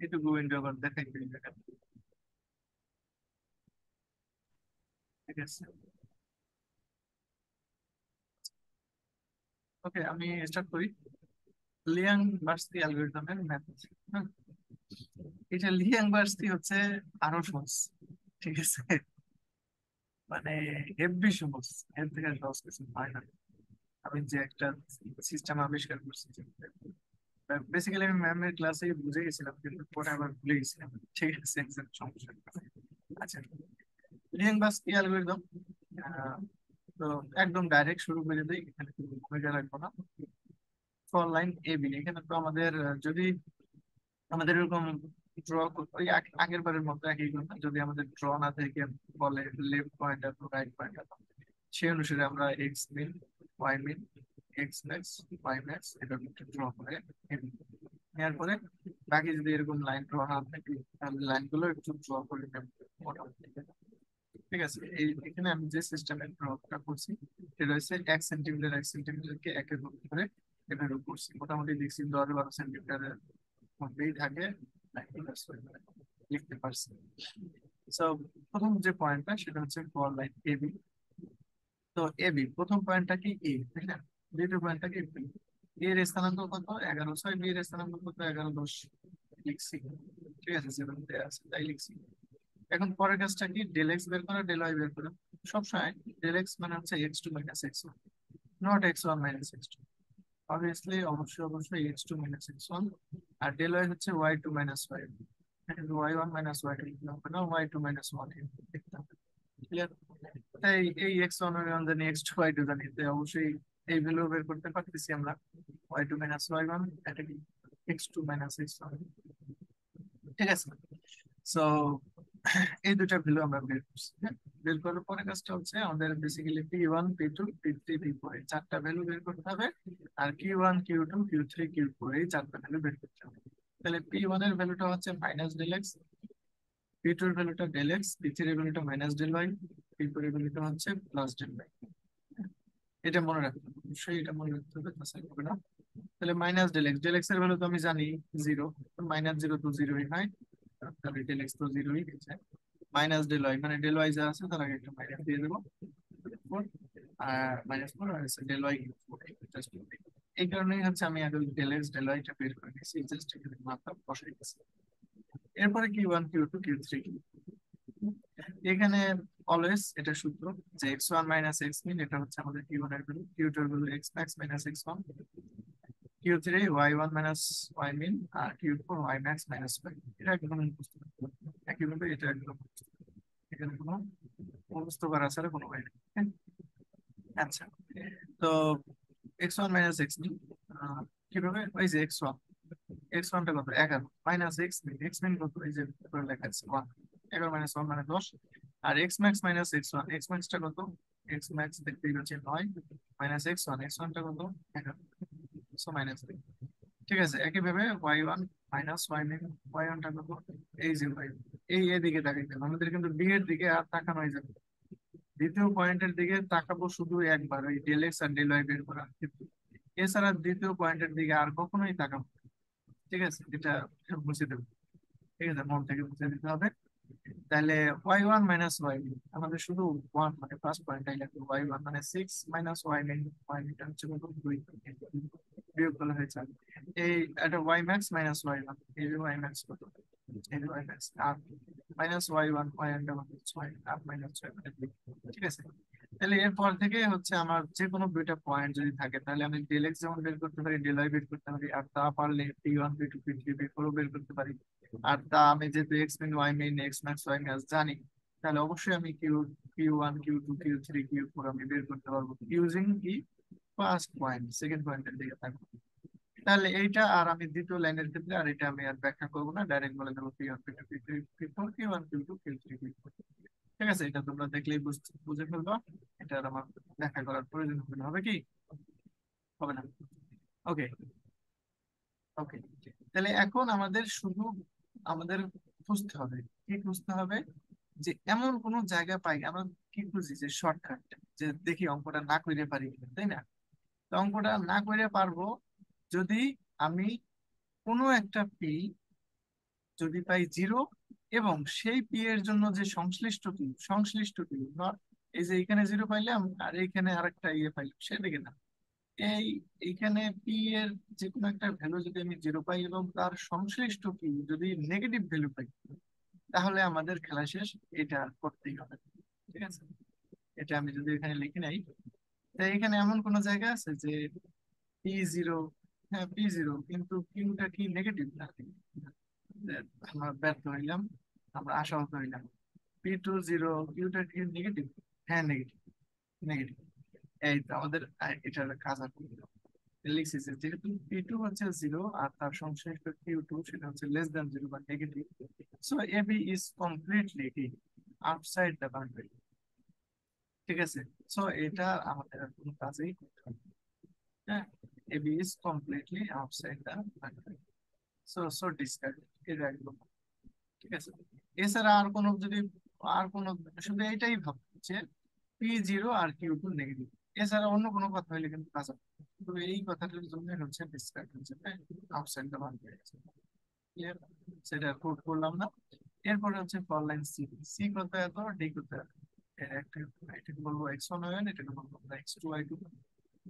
এটুকু উইন্ডো আবার দেখাই দিই দেখেন। ঠিক আছে, ওকে আমি স্টার্ট করি। লিয়াং বার্স্কি অ্যালগরিদমের ম্যাথ। এটা লিয়াং বার্স্কি হচ্ছে আরো সহজ। ঠিক আছে, মানে হেভি সহজ, এর থেকে সহজ কিছু হয় না। আমি যে একটা সিস্টেম আবিষ্কার করছি, বেসিক্যালি আমি ম্যামের ক্লাসে বুঝে গেছিলাম কিন্তু পরে আবার ভুলে গেছিলাম। ঠিক আছে, exact সমস্যা নেই। আচ্ছা, লিয়াং বার্স্কি অ্যালগরিদম। তো একদম ডাইরেক্ট শুরু করে দিই, এখানে কোনো ভূমিকা রাখবো না। ফর লাইন এ বি, এখানে তো আমাদের যদি আমাদের এরকম ড্র, ওই আগের বারের মতো একই কথা, যদি আমাদের ড্র না থেকে বলে left pointer two right pointer, সেই অনুসারে আমরা এক্স মিন, ওয়াই মিন, এক্স ম্যাক্স, ওয়াই ম্যাক্স এটা একটু ড্র করে নেব। নেওয়ার পরে বাকি যদি এরকম লাইন ড্র না থাকে তাহলে লাইনগুলো একটু ড্র করে নেব মোটামুটি। ঠিক আছে, এই এখানে আমি যে সিস্টেমের ড্রটা করছি সেটা হচ্ছে 1 সেন্টিমিটার 1 সেন্টিমিটারকে একের মধ্যে করে এভাবে করছি। মোটামুটি দেখছি 10-12 সেন্টিমিটারের মধ্যেই থাকে, লিখতে পারছি। সো প্রথম যে পয়েন্টটা সেটা হচ্ছে ফর লাইন এবি। তো এবি প্রথম পয়েন্টটা কি এ, তাই না? দ্বিতীয় পয়েন্টটা কি বি। এর স্থানাঙ্ক কত 11.6, বি এর স্থানাঙ্ক কত 11.10, লিখছি। ঠিক আছে, সেভেন দেয়া আছে তাই লিখছি। এখন পরের কাজটা কি, ডেল এক্স বের করা, ডেল ওয়াই বের করা। সবসময় ডেল এক্স মানে হচ্ছে x two minus x one, not x one minus x two. Obviously অবশ্যই অবশ্যই x two minus x one. আর ডেল ওয়াই হচ্ছে y two minus y, y one minus y two লিখতে হবে না, ওয়াই টু মাইনাস ওয়ান লিখতে হবে। Clear? তাই এই এক্স ওয়ান ওয়াই ওয়ান জানি, এক্স টু ওয়াই টু জানি, তাই অবশ্যই এই ভ্যালু বের করতে পারতেছি আমরা। Y two minus y one, এটা কি x two minus x one. ঠিক আছে, সো এই দুটা ভ্যালু আমরা বের করছি। হ্যাঁ? বের করার পরে কাজটা হচ্ছে আমাদের বেসিক্যালি পি1 পি2 পি3 পি4 এই চারটা ভ্যালু বের করতে হবে। আর কিউ1 কিউ2 কিউ3 কিউ4 এই চারটা ভ্যালু বের করতে হবে। তাহলে পি1 এর ভ্যালুটা হচ্ছে মাইনাস ডেল এক্স, পি2 এর ভ্যালুটা ডেল এক্স, পি3 এর ভ্যালুটা মাইনাস ডেল ওয়াই, পি4 এর ভ্যালুটা হচ্ছে প্লাস ডেল ওয়াই। এটা মনে রাখতে হবে, অবশ্যই এটা মনে রাখতে হবে, তাছাড়া হবে না। তাহলে minus del x, del x এর ভ্যালু তো আমি জানি জিরো, মাইনাস জিরো তো জিরোই হয়, তাহলে ডেল এক্স তো জিরোই হয়েছে। মাইনাস ডেল ওয়াই মানে ডেল ওয়াই যা আছে তার আগে একটা মাইনাস দিয়ে দেবো, 4, আর -4 আর ডেল ওয়াই 4। এই কারণেই হচ্ছে আমি আগে ডেল এক্স ডেল ওয়াইটা বের করে নিয়েছি, জাস্ট এখানে মাত্রা বসাই দিচ্ছি। এরপরে কিউ1 কিউ2 কিউ3, এখানে অলওয়েজ এটা সূত্র যে x1 মাইনাস এক্স মিন, এটা হচ্ছে আমাদের কিউ1 এর ভ্যালু, কিউ2 এর value x max minus x one, কিউ3 ওয়াই1 মাইনাস ওয়াই মিন, আর কিউ4 ওয়াই ম্যাক্স মাইনাস ওয়াই। এটা একদম মুখস্থ করতে হবে। একইভাবে এটা একদম মুখস্থ করতে হবে। এখানে কোনো মুখস্থ করা ছাড়া কোনো ওয়ে নেই। হ্যাঁ? আচ্ছা, তো x1 মাইনাস এক্স মিন কিভাবে, ওই যে x1, x1টা কত 11, মাইনাস এক্স মিন কত, এই যে উপরে লেখা আছে 1, 11 মাইনাস 1 মানে 10। আর x max minus x one, x ম্যাক্সটা কত, এক্স ম্যাক্স দেখতেই পাচ্ছি 9, মাইনাস এক্স ওয়ান, এক্স ওয়ানটা কত 11, মাইনাস। ঠিক আছে, একইভাবে ওয়াই1 মাইনাস ওয়াই মিন, ওয়াই1টা কত, এই যে ওয়াই, এই এদিকে তাকাইতে হবে আমাদের, কিন্তু বি এর দিকে আর তাকানো যাবে না। দ্বিতীয় পয়েন্টের দিকে তাকাবো শুধু একবার, ওই ডেল এক্স আর ডেল ওয়াই বের করা ক্ষেত্রে। এছাড়া দ্বিতীয় পয়েন্টের দিকে আর কখনোই তাকাবো না। ঠিক আছে, এটা বুঝে দেবো। ঠিক আছে, মন থেকে বুঝে দিতে হবে। তাহলে ওয়াই1 মাইনাস ওয়াই, আমাদের শুধু ওয়ান মানে ফার্স্ট পয়েন্টটাই লাগবে, ওয়াই1 মানে 6 মাইনাস ওয়াই মিন, ওয়াই মিনটা হচ্ছে কত 2, বিয়োগ করলে হয়ে যাবে এই, এটা ওয়াই ম্যাক্স মাইনাস ওয়াই1, এই যে ওয়াই ম্যাক্স কত, এই যে ওয়াই ম্যাক্স 8, মাইনাস ওয়াই1 ওয়াই1টা কত 6, 8 মাইনাস 6 মানে 2। ঠিক আছে, তাহলে এরপর থেকে হচ্ছে আমার যে কোনো দুইটা পয়েন্ট যদি থাকে তাহলে আমি ডেল এক্স যেমন বের করতে পারি, ডেল ওয়াই বের করতে পারি, আর তা পারলে পি1 পি2 পি3 পি4 বের করতে পারি। আর তা আমি যেহেতু এক্স মিন ওয়াই মিন এক্স ম্যাক্স ওয়াই ম্যাক্স জানি, তাহলে অবশ্যই আমি কিউ1 কিউ2 কিউ3 কিউ4 আমি বের করতে পারবো ইউজিং কি ফার্স্ট পয়েন্ট, সেকেন্ড পয়েন্টের দিকে থাকবো। তাহলে এইটা আর আমি দ্বিতীয় লাইনের ক্ষেত্রে আর এটা আমি আর ব্যাখ্যা করবো না, ডাইরেক্ট বলে দেবো পি1 পি2 পি3 পি4, কিউ1 কিউ2 কিউ3 কিউ4। ঠিক আছে, এটা তোমরা দেখলেই বুঝে ফেলবা। এটা আর আমার ব্যাখ্যা করার প্রয়োজন হবে না, হবে কি? হবে না। ওকে, ওকে। তাহলে এখন আমাদের শুধু আমাদের খুঁজতে হবে, কি খুঁজতে হবে, যে এমন কোন জায়গা পাই আমরা, কি খুঁজি যে শর্টকাট, যে দেখি অঙ্কটা না করে পারি কিনা, তাই না? তো অঙ্কটা না করে পারবো যদি আমি কোনো একটা পি যদি পাই জিরো, এবং সেই পি এর জন্য যে সংশ্লিষ্ট কিউ নট এই যে এখানে জিরো পাইলাম আর এইখানে আরেকটা ইয়ে পাইলাম সেদিকে না, এই এইখানে পি এর যে কোনো একটা ভ্যালু যদি আমি জিরো পাই এবং তার সংশ্লিষ্ট কিউ যদি নেগেটিভ ভ্যালু পাই, তাহলে আমাদের খেলা শেষ। এটা করতেই হবে, ঠিক আছে। এটা আমি যদি এখানে লিখে নাই, তাই এখানে এমন কোন জায়গা আছে যে পি জিরো, হ্যাঁ পি জিরো কিন্তু কিউটা কি নেগেটিভ না, আমরা ব্যর্থ হইলাম, আমরা আশাহত হইলাম। পি টু জিরো কিউটা কি নেগেটিভ? হ্যাঁ নেগেটিভ, নেগেটিভ। এই তো আমাদের এটার কাজ আর কি। লিখছি যে যেহেতু পি টু হচ্ছে জিরো আর তার সংশ্লিষ্ট কিউ টু সেটা হচ্ছে লেস দ্যান জিরো বা negative, so AB is completely outside the boundary, ঠিক আছে। সো এটা আমাদের আর কোনো কাজেই করতে হবে না। হ্যাঁ, AB is completely outside the boundary, so discard, এটা একদম ঠিক আছে। এছাড়া আর কোনো যদি আর কোনো, শুধু এইটাই ভাবছি যে পি জিরো আর কিউ টু নেগেটিভ, এছাড়া অন্য কোনো কথা হইলে কিন্তু কাজ হবে না। তবে এই কথাটার জন্য হচ্ছে ডিসকার্ড হচ্ছে আউটসাইড দ্য বাউন্ডারি, ক্লিয়ার, সেটা কোড করলাম না। এরপরে হচ্ছে ফর লাইন সি, সি কত এত, ডি কত এত, এর একটা এটাকে বলবো এক্স ওয়ান ওয়ান, এটাকে বলবো x two y two.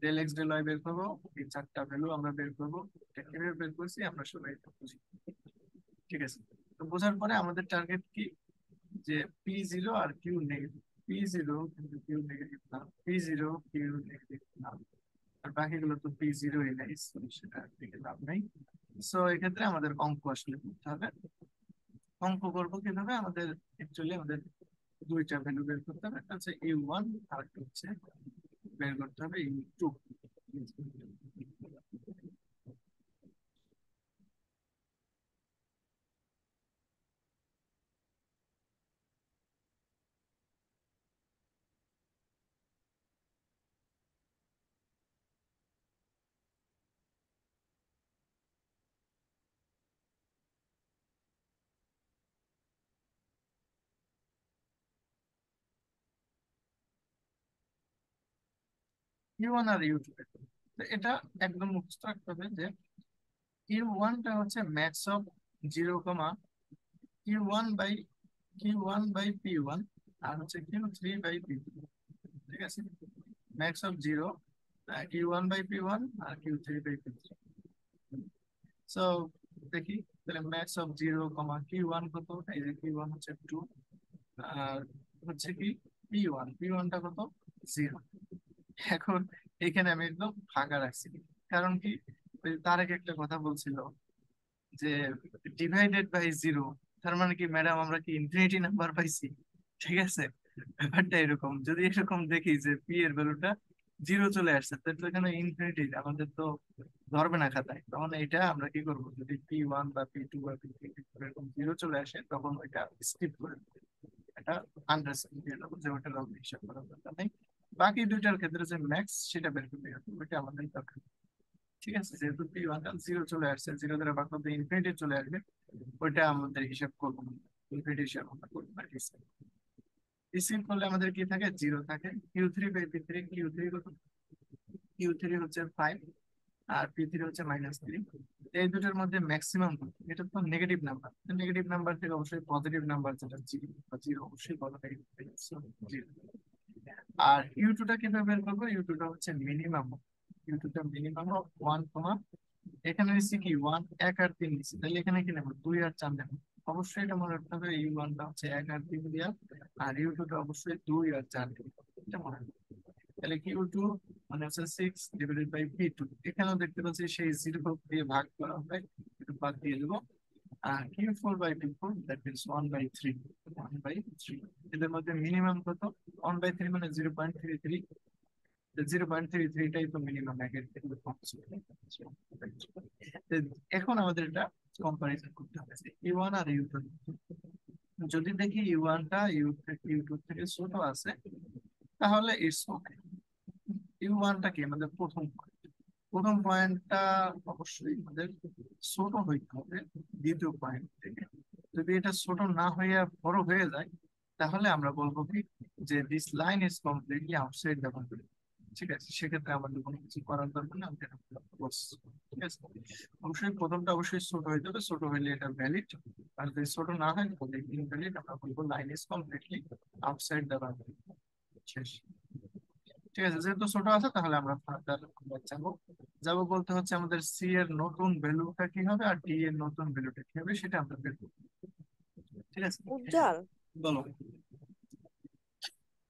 Del x del y বের করবো, এই চারটা ভ্যালু আমরা বের করবো। এটা কিভাবে বের করছি আমরা সবাই এটা বুঝি, ঠিক আছে। তো বোঝার পরে আমাদের টার্গেট কি, যে পি জিরো আর কিউ নেগেটিভ, পি জিরো কিন্তু কিউ নেগেটিভ না, পি জিরো কিউ নেগেটিভ না, আর বাকিগুলো তো পি জিরো নাই, so সেটা থেকে লাভ নাই। সো এক্ষেত্রে আমাদের অঙ্ক আসলে করতে হবে। অঙ্ক করবো কিভাবে, আমাদের অ্যাকচুয়ালি আমাদের দুইটা ভ্যালু বের করতে হবে, একটা হচ্ছে ইউ ওয়ান আর একটা হচ্ছে বের করতে হবে ইউ টু। ইউ ওয়ান আর ইউ টু বের করবো। তো এটা একদম মুখস্থ রাখতে হবে যে কিউ ওয়ানটা হচ্ছে max of zero comma q one by p one, আর হচ্ছে q three by P two, ঠিক আছে। Max of zero q one by p one আর q three by P three. So দেখি তাহলে max of zero comma q one কত, এই যে কিউ ওয়ান হচ্ছে টু, আর হচ্ছে কি পি ওয়ানটা কত, জিরো। এখন এখানে আমি একদম ফাঁকা রাখছি, কারণ কি ওই তারেক একটা কথা বলছিল যে ডিভাইডেড বাই জিরো, তার মানে কি ম্যাডাম আমরা কি ইনফিনিটি নাম্বার পাইছি, ঠিক আছে। ব্যাপারটা এরকম, যদি এরকম দেখি যে পি এর ভ্যালুটা জিরো চলে আসছে, তাহলে তো এখানে ইনফিনিটি আমাদের তো ধরবে না খাতায়, তখন এটা আমরা কি করবো, যদি পি ওয়ান বা পি টু বা পি থ্রি এরকম জিরো চলে আসে তখন ওইটা স্কিপ করে দেবো। এটা আন্ডারস্ট্যান্ড দিয়ে দেবো যে ওটা আমরা হিসাব করার দরকার নেই। বাকি দুইটার ক্ষেত্রে যে ম্যাক্স সেটা বের করতে হবে, ওইটা আমাদের দরকার, ঠিক আছে। যেহেতু পি ওয়ান জিরো চলে আসছে, জিরো দ্বারা ভাগ করতে ইনফিনিটি চলে আসবে, ওইটা আমাদের হিসাব করবো না, ইনফিনিটি হিসাব আমরা করবো না। স্কিপ করলে আমাদের কি থাকে, জিরো থাকে। Q three by P three, Q three কত, কিউ থ্রি হচ্ছে ফাইভ আর পি থ্রি হচ্ছে মাইনাস থ্রি। এই দুটোর মধ্যে ম্যাক্সিমাম, এটা তো নেগেটিভ নাম্বার, নেগেটিভ নাম্বার থেকে অবশ্যই পজিটিভ নাম্বার যেটা জিরো বা জিরো অবশ্যই বড় নেগেটিভ, জিরো। আর ইউ টুটা কিভাবে বের করবো, ইউ টুটা হচ্ছে মিনিমাম, ইউ টুটা মিনিমাম ওয়ান কমা, এখানে নিচ্ছি কি ওয়ান, এক আর তিন নিচ্ছি, তাহলে এখানে কি নেবো, দুই আর চার নেবো। অবশ্যই এটা মনে রাখতে হবে, ইউ ওয়ানটা হচ্ছে এক আর তিন দিয়া, আর ইউ টুটা অবশ্যই দুই আর চার দিয়ে, এটা মনে রাখতে হবে। তাহলে কিউ টু মানে হচ্ছে six divided by P two, এখানেও দেখতে পাচ্ছি সেই জিরো দিয়ে ভাগ করা হবে, একটু বাদ দিয়ে দেবো। আর q four by p four that means one by three, one by three. এদের মধ্যে মিনিমাম কত, ওয়ান বাই থ্রি মানে 0.33, 0.33টাই তো মিনিমাম, একের থেকে কম ছিল। তো এখন আমাদের এটা কম্পারিজন করতে হবে ইউ ওয়ান আর ইউ টু। যদি দেখি ইউ ওয়ানটা ইউ টু থেকে ছোট আছে, তাহলে ইটস ওকে। ইউ ওয়ানটা কি আমাদের প্রথম পয়েন্ট, প্রথম পয়েন্টটা অবশ্যই আমাদের ছোট হইতে হবে দ্বিতীয় পয়েন্ট থেকে। যদি এটা ছোট না হইয়া বড় হয়ে যায়, তাহলে আমরা বলবো কি, যে this line is completely outside the boundary. ঠিক আছে, সেক্ষেত্রে আমাদের কোনো কিছু করার দরকার নেই, আমরা এটা করছি। ঠিক আছে, অবশ্যই প্রথমটা অবশ্যই ছোট হইতে হবে, ছোট হইলে এটা ভ্যালিড। আর যদি ছোট না হয় তাহলে ইনভ্যালিড, আমরা বলবো line is completely outside the boundary. শেষ। ঠিক আছে, যেহেতু ছোট আছে তাহলে আমরা ফার্দার যাবো। যাবো বলতে হচ্ছে আমাদের সি এর নতুন ভ্যালুটা কি হবে আর ডি এর নতুন ভ্যালুটা কি হবে সেটা আমরা বের করবো। ঠিক আছে, উজ্জ্বল, বলো।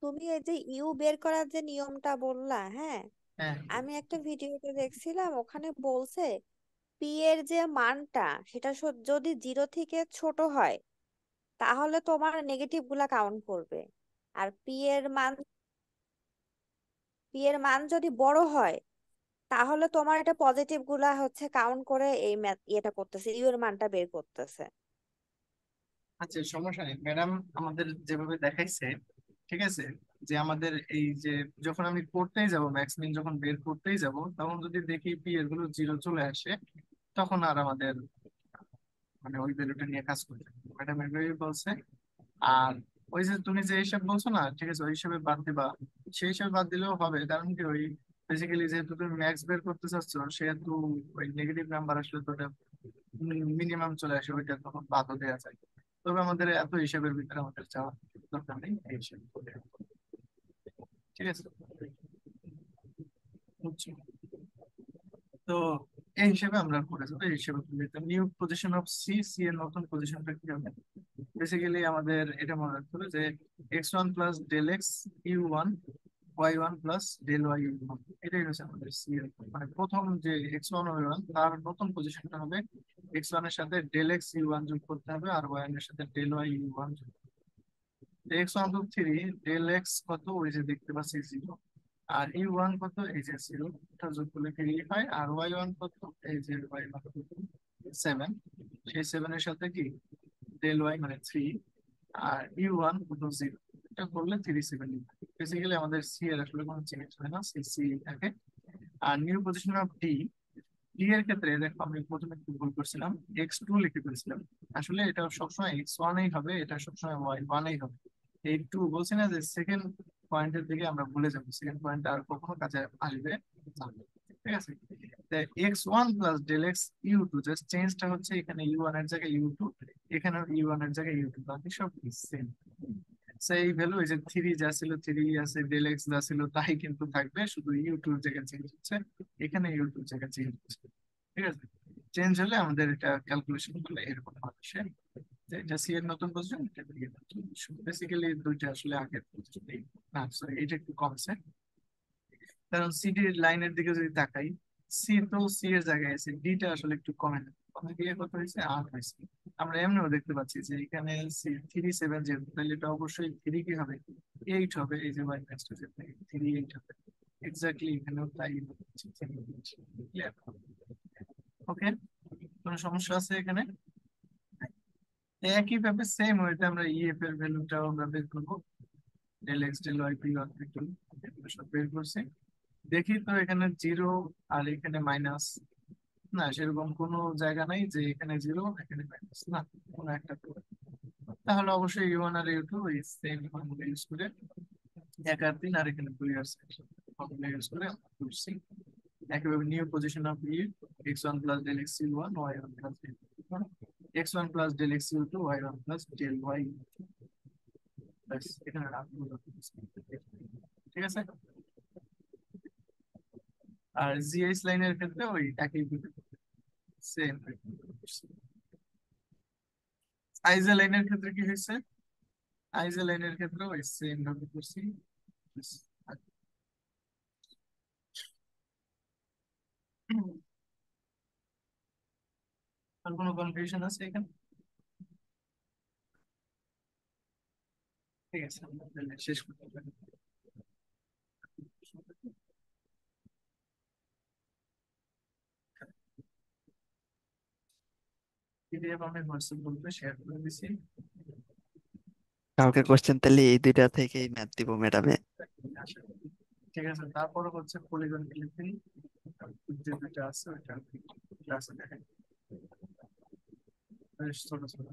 তুমি এই যে ইউ বের করার যে নিয়মটা বললা, হ্যাঁ, হ্যাঁ। আমি একটা ভিডিওতে দেখছিলাম, ওখানে বলছে পি এর যে মানটা সেটা যদি 0 থেকে ছোট হয় তাহলে তোমার নেগেটিভ গুলা কাউন্ট করবে, আর পি এর মান যদি বড় হয় তাহলে তোমার এটা পজিটিভ গুলা হচ্ছে কাউন্ট করে এই ম্যাথ ইয়েটা করতেছে, ইউ এর মানটা বের করতেছে। আচ্ছা, সমস্যা নেই ম্যাডাম, আমাদের যেভাবে দেখাইছে, ঠিক আছে, যে আমাদের এই যে যখন আমি করতেই যাব ম্যাক্স মিন যখন বের করতেই যাব, তখন যদি দেখি পি এর গুলো 0 চলে আসে, তখন আর আমাদের মানে ওই ভ্যালুটা নিয়ে কাজ করতে হবে। ম্যাডাম এভাবেই বলছে। আর ওই যে তুমি যে হিসাব বলছো না, ঠিক আছে, ওই হিসাবে বাদ দিবা। সেই হিসাবে বাদ দিলেও হবে, কারণ কি ওই বেসিক্যালি যেহেতু তুমি ম্যাক্স বের করতে চাচ্ছ, সেহেতু ওই নেগেটিভ নাম্বার আসলে তো মিনিমাম চলে আসে, ওইটা তখন বাদও দেওয়া যায়। তবে আমাদের এত হিসাবের ভিতরে আমাদের যাওয়ার দরকার নেই, এই হিসাবে করে। ঠিক আছে, বুঝছো? তো এই হিসেবে আমরা করে যাবো, এই হিসেবে new position of C, C এর নতুন পজিশনটা কি হবে? বেসিক্যালি আমাদের এটা মনে রাখতে হবে যে x1 plus del x U one, y1 plus del y U one, এটাই হচ্ছে আমাদের সি এর, মানে প্রথম যে x1 y1 তার নতুন পজিশনটা হবে x1 এর সাথে ডেল এক্স ইউ ওয়ান যোগ করতে হবে, আর y1 এর সাথে ডেল ওয়াই ইউ ওয়ান যোগ করতে হবে। x1 to 3, ডেল এক্স কত ওই যে দেখতে পাচ্ছি 0, আর ইউ ওয়ান কত এই যে 0, এটা যোগ করলে 3 হয়, আর y1 কত এই যে y1 কত 7, সেই 7 এর সাথে কি ডেল ওয়াই মানে 3, আর ইউ ওয়ান কত 0, এটা করলে 3 7। বেসিক্যালি আমাদের সি এর আসলে কোনো চেঞ্জ হয় না, সি সি থাকে। আর new position of d, d এর ক্ষেত্রে দেখো আমি প্রথমে একটু ভুল করছিলাম, x2 লিখে ফেলছিলাম। আসলে এটা সবসময় x1-ই হবে, এটা সবসময় y1-ই হবে। এই টু বলছি না যে সেকেন্ড পয়েন্টের দিকে আমরা ভুলে যাবো, সেকেন্ড পয়েন্ট আর কখনো কাছে আসবে না। ঠিক আছে, x1 plus del x u two, just চেঞ্জটা হচ্ছে এখানে ইউ1 এর জায়গায় ইউ2, এখানে ইউ1 এর জায়গায় ইউ2, বাকি সব সেম। সেই ভ্যালু এই যে 3 যা ছিল 3 আছে, ডেল এক্স যা ছিল তাই কিন্তু থাকবে, শুধু ইউ2 এর জায়গায় চেঞ্জ হচ্ছে, এখানে ইউ2 এর জায়গায় চেঞ্জ হচ্ছে। ঠিক আছে, চেঞ্জ হলে আমাদের এটা ক্যালকুলেশন করলে এরকম হবে সে, যে এটা সি এর নতুন পজিশন, এটা বি এর নতুন পজিশন। বেসিক্যালি দুইটা আসলে আগের position না, সরি এটা একটু কমছে, কারণ সি ডি লাইনের দিকে যদি তাকাই, সি তো সি এর জায়গায় আছে, ডি টা আসলে একটু কমে না, কমে গিয়ে কত হয়েছে 8 হয়েছে। আমরা এমনিও দেখতে পাচ্ছি যে এখানে 3 7, যেহেতু তাহলে এটা অবশ্যই 3 কি হবে 8 হবে, এই যে ওয়াই নেক্সট হচ্ছে 3 8 হবে। এক্স্যাক্টলি এখানেও তাই হচ্ছে। ওকে, কোনো সমস্যা আছে এখানে? একই ভাবে সেম ওয়েতে আমরা ইএফ এর ভ্যালুটাও আমরা বের করবো, del x del y P one P two, এগুলো সব বের করছি। দেখি তো এখানে 0 আর এখানে মাইনাস, না সেরকম কোনো জায়গা নাই যে এখানে 0 এখানে মাইনাস, না কোনো একটা তো। তাহলে অবশ্যই ইউ1 আর ইউ2 ওই সেম ফর্মুলা ইউজ করে 1 আর 3, আর এখানে 2 আর 6 ফর্মুলা ইউজ করে আমরা করছি। একইভাবে new position of e, x1 plus del x u one y1 plus del x1 plus del x u two y1 plus del y, ব্যাস এখানে রাখবো। ঠিক আছে, আর জিএইচ লাইনের ক্ষেত্রে ওই একই সেম। আইজে লাইনের ক্ষেত্রে কি হয়েছে, আইজে লাইনের ক্ষেত্রে ওই সেম ভাবে করছি। আর কোনো কনফিউশন আছে এখানে? ঠিক আছে, আমরা তাহলে শেষ করতে পারি। পিডিএফ আমি হোয়াটসঅ্যাপ গ্রুপে শেয়ার করে দিছি। কালকে কোশ্চেন তাহলে এই দুইটা থেকেই ম্যাথ দিব ম্যাডামে। আশা করি। ঠিক আছে, তারপরে হচ্ছে পলিগন ক্লিপিং, যে দুইটা আছে ওইটা ক্লাসে দেখেন, বেশ ছোট ছোট।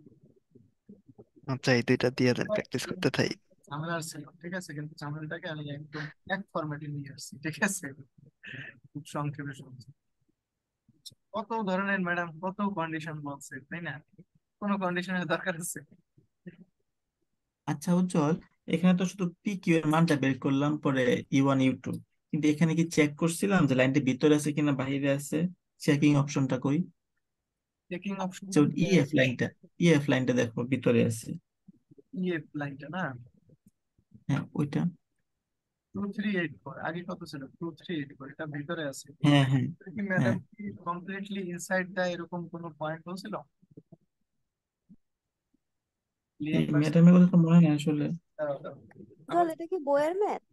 আচ্ছা, এই দুইটা দিয়ে প্র্যাকটিস করতে থাই। ঝামেলার ছিল, ঠিক আছে, কিন্তু ঝামেলাটাকে আমি একদম এক ফরম্যাটে নিয়ে আসছি, ঠিক আছে, খুব সংক্ষেপে শুনছি। কত ধরনের ম্যাডাম কত কন্ডিশন বলছে, তাই না? কোনো কন্ডিশনের দরকার আছে? আচ্ছা উজ্জ্বল, এখানে তো শুধু পি কিউ এর মানটা বের করলাম, পরে ইউ1 ইউ2, কিন্তু এখানে কি চেক করছিলাম যে লাইনটা ভিতরে আছে কিনা বাইরে আছে? চেকিং অপশনটা কই? চেকিং অপশন যেমন ইএফ লাইনটা দেখো ভিতরে আছে। ইএফ লাইনটা না, হ্যাঁ ওইটা। 2384 আগে কত ছিল, 2384, এটা ভিতরে আছে। হ্যাঁ হ্যাঁ এটা কি হ্যাঁ। ম্যাডাম কি কমপ্লিটলি ইনসাইড দা এরকম কোনো পয়েন্ট বলছিল? এই লিয়ান পার্সন, ম্যাডামের কথা তো মনে নেই আসলে। দাঁড়াও দাঁড়াও। জল আমার এটা কি বইয়ের ম্যাথ?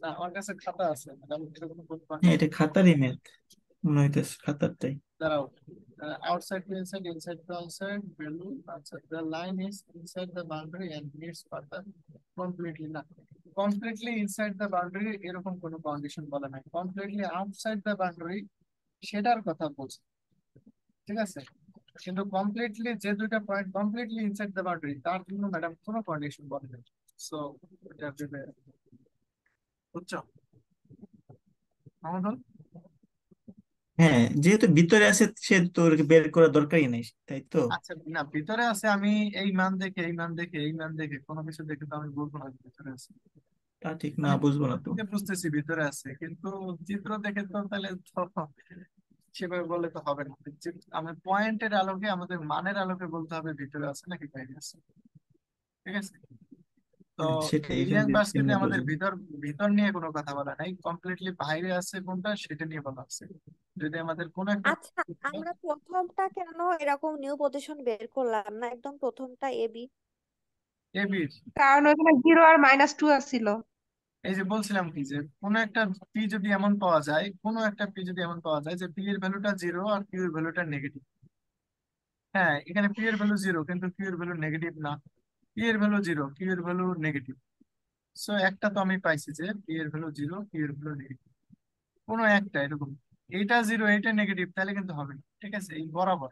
না, আমার কাছে খাতা আছে ম্যাডাম, এরকম কোনো হ্যাঁ কন্ডিশন। এটা খাতারই ম্যাথ মনে হইতেছে, খাতারটাই। দাঁড়াও, outside to inside, inside to outside value, আচ্ছা the line is inside the boundary and needs further completely, না কমপ্লিটলি ইনসাইড দ্য বাউন্ডারি এরকম কোনো কন্ডিশন বলা নাই, কমপ্লিটলি আউটসাইড দ্য বাউন্ডারি সেটার কথা বলছি, ঠিক আছে, কিন্তু কমপ্লিটলি যে দুইটা point completely inside the boundary তার জন্য ম্যাডাম কোনো কন্ডিশন বলে নাই। সো এটা ভেবে বুঝছো আমাদের? হ্যাঁ যেহেতু ভিতরে আছে সে তো ওকে বের করার দরকারই নেই, তাই তো? আচ্ছা না, ভিতরে আছে, আমি এই মান দেখে এই মান দেখে এই মান দেখে কোনো কিছু দেখে তো আমি বলবো না যে ভিতরে আছে। তা ঠিক না, আমি বুঝবো না তো। দেখে বুঝতেছি ভিতরে আছে, কিন্তু চিত্র দেখে তো তাহলে তো সেভাবে বললে তো হবে না। আমি পয়েন্টের আলোকে আমাদের মানের আলোকে বলতে হবে ভিতরে আছে নাকি বাইরে আছে, ঠিক আছে? তো হ্যাঁ, সেটাই এখানে লিয়াং কেমনে ভার্সিটিতে আমাদের বুঝবো? ভিতর ভিতর নিয়ে কোনো কথা বলা নাই, কমপ্লিটলি বাইরে আছে কোনটা সেটা নিয়ে বলা আছে। যদি আমাদের কোনো একটা আচ্ছা, আমরা প্রথমটা কেন এরকম নিউ পজিশন বের করলাম না, একদম প্রথমটা এবি? এবির, কারণ ওখানে 0 আর -2 আসছিল। এই যে বলছিলাম কি যে কোনো একটা পি যদি এমন পাওয়া যায়, কোনো একটা পি যদি এমন পাওয়া যায় যে পি এর ভ্যালুটা 0 আর কিউ এর ভ্যালুটা নেগেটিভ। হ্যাঁ, এখানে পি এর ভ্যালু 0 কিন্তু কিউ এর ভ্যালু নেগেটিভ না, পি এর ভ্যালু 0 কিউ এর ভ্যালু নেগেটিভ। সো একটা তো আমি পাইছি যে পি এর ভ্যালু 0 কিউ এর ভ্যালু নেগেটিভ, কোনো একটা এরকম, এইটা 0 এইটা নেগেটিভ, তাহলে কিন্তু হবে না, ঠিক আছে, এই বরাবর,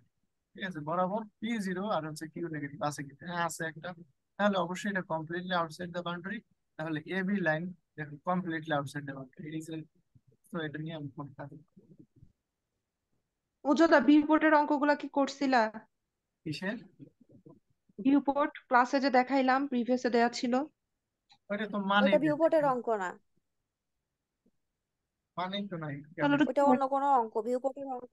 ঠিক আছে, বরাবর পি 0 আর হচ্ছে কিউ নেগেটিভ আছে কি? হ্যাঁ আছে একটা, তাহলে অবশ্যই এটা কমপ্লিটলি আউটসাইড দ্য বাউন্ডারি। তাহলে এ বি লাইন দেখো কমপ্লিটলি আউটসাইড দ্য বাউন্ডারি, এই যে, তো এটা নিয়ে আমি কোনো কাজ উজ্জ্বলা, ভিউপোর্টের অঙ্কগুলা কি করছিলা? কিসের? ভিউপোর্ট ক্লাসে যে দেখাইলাম, প্রিভিয়াসে দেয়া ছিল। ওইটা তো মানে ওইটা ভিউপোর্টের অঙ্ক না, মানেই তো নাই তাহলে কেমন। ওটা ওইটা কি অন্য কোনো অঙ্ক, ভিউপোর্টের অঙ্ক।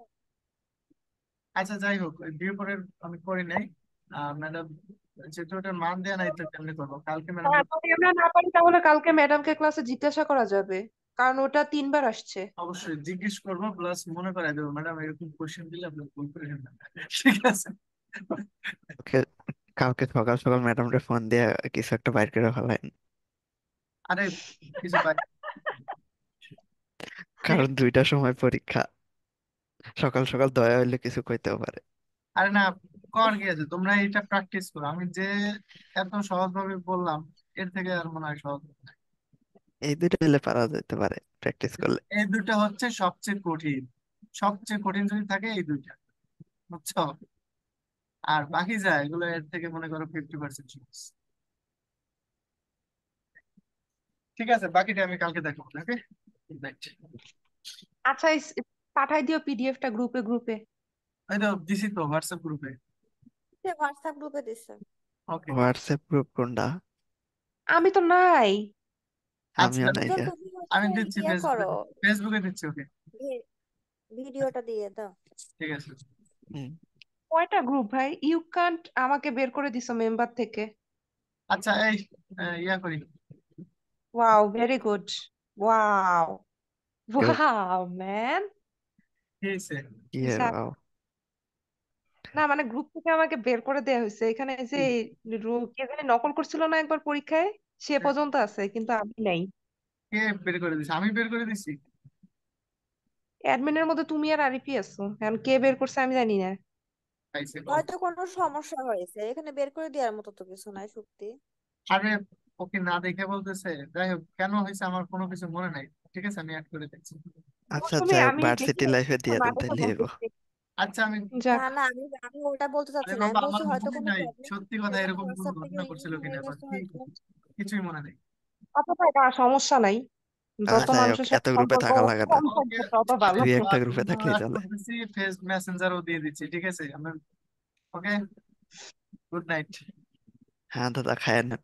আচ্ছা যাই হোক, ভিউ পরের আমি করি নাই ম্যাডাম, যেহেতু ওটার মান দেওয়া নাই তো কেমনে করবো, কালকে ম্যাডাম যদি আমরা না পারি তাহলে কালকে ম্যাডামকে ক্লাসে জিজ্ঞাসা করা যাবে, কারণ ওটা 3 বার আসছে। অবশ্যই জিজ্ঞেস করবো, প্লাস মনে করাই দেবো ম্যাডাম এরকম কোশ্চেন দিলে আপনি ভুল করে না, ঠিক আছে? ওকে, কালকে সকাল সকাল ম্যাডামকে ফোন দিয়ে কিছু একটা বাইর করে ফেলেন, আরে কিছু পাই, কারণ 2টার সময় পরীক্ষা, সকাল সকাল দয়া হইলে কিছু কইতেও পারে। আরে না, কর গিয়েছে, তোমরা এটা প্র্যাকটিস করো, আমি যে এত সহজ ভাবে বললাম এর থেকে আর মনে হয় সহজ হবে না। এই 2টা হইলে পারা যেতে পারে প্র্যাকটিস করলে। এই দুটো হচ্ছে সবচেয়ে কঠিন, সবচেয়ে কঠিন যদি থাকে এই দুইটা, বুঝছো? আর বাকি যা এগুলো এর থেকে মনে করো 50% সহজ। ঠিক আছে, বাকিটা আমি কালকে দেখো, ওকে, গুড নাইট। আচ্ছা, পাঠাই দিও পিডিএফটা গ্রুপে গ্রুপে। ওই তো দিছি তো হোয়াটসঅ্যাপ গ্রুপে। হোয়াটসঅ্যাপ গ্রুপে দিছে। ওকে, হোয়াটসঅ্যাপ গ্রুপ কোনটা? আমি তো নাই। আচ্ছা আমিও নাই উজ্জ্বল, গা। তুমি আমি হচ্ছে দিচ্ছি ইয়ে ফেসবুকে, করো, ফেসবুকে দিচ্ছি, ওকে, ভিডিওটা দিয়ে দাও। ঠিক আছে। হুম। কয়টা গ্রুপ ভাই? ইউ কান্ট আমাকে বের করে দিছো মেম্বার থেকে। আচ্ছা এই ইয়া করি, wow, very good. Wow, Good. Wow man. ঠিক আছে। কি এর বাবা। না মানে গ্রুপ থেকে আমাকে বের করে দেয়া হয়েছে, এখানে যে কে জানি নকল করছিল না একবার পরীক্ষায়, সে পর্যন্ত আছে কিন্তু আমি নাই। কে বের করে দিছি? আমি বের করে দিছি? অ্যাডমিনের মধ্যে তুমি আর আরিফি আছো, এখন কে বের করছে আমি জানি না। পাইছে কম। হয়তো কোনো সমস্যা হয়েছে, এখানে বের করে দেওয়ার মতো তো কিছু নাই সত্যি। আরে ওকে না দেখে বলতেছে, যাই হোক কেন হয়েছে আমার কোনো কিছু মনে নাই, ঠিক আছে, আমি অ্যাড করে দিচ্ছি। আচ্ছা তুমি যাই হোক, আমি দেখে ভার্সিটি লাইফে দিয়ে দেন মাথাটা তাহলে এবো। বলতেছি। আচ্ছা আমি, যাক। না না, আমি ওটা বলতে আরে চাচ্ছি না, আমি বাবা বলছি আমার হয়তো মনে কোনো নাই প্রবলেম সত্যি কথা, হয়েছে, এরকম কোনো হোয়াটসঅ্যাপ থেকে ঘটনা রিমুভ করছিল কিনা হয়ে বা গেছে কি, হয়তো। কিছুই মনে নেই। আচ্ছা থাক, আর সমস্যা নাই, যত যাই হোক, মানুষের সাথে এত গ্রুপে সম্পর্ক থাকা লাগে না, কম ওকে, থাকবে তত ভালো। দুই একটা আমি গ্রুপে কিন্তু থাকলেই রাগ চলে। করতেছি, ফেস মেসেঞ্জারও দিয়ে দিচ্ছি, ঠিক আছে? আমরা ওকে, গুড নাইট। হ্যাঁ দাদা, খায় না।